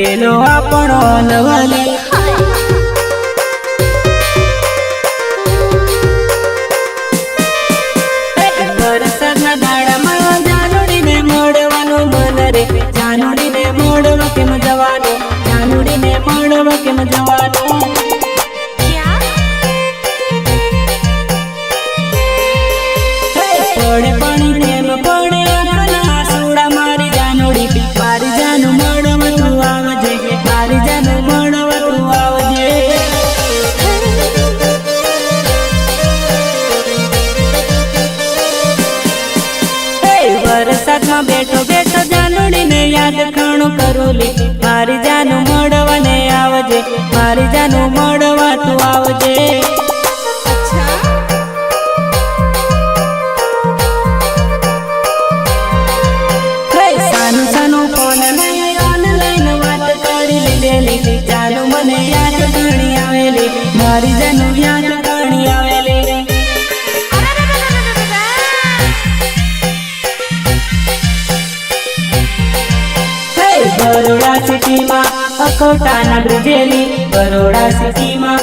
પેલો આપણો લવલી વરસાદના દાડામાં જાનુડીને મળવાનું મન રે જાનુડીને મળવા કેમ જવાનું જાનુડીને મળવા કેમ જવાનું પડે પાણી નેમ પડે આંખના સોડા મારી જાનુડી મારી જાનું મળવા તું આવજે મારી જાનું મળવા તું આવજે વરસાદમાં બેઠો બેઠો જાનુડીને યાદ ઘણું કરું લે મારી જાનું મળવાને આવજે મારી જાનું મળવા તું આવજે સાનું સાનું ફોન ઓનલાઈન વાત કરી લીધેલી જાનું મને યાદ ઘણી આવેલી મારી જાનું યાદ ઘણી આવેલી બરોડા સિટીમાં અખોટાના બ્રિજેલી બરોડા સિટીમાં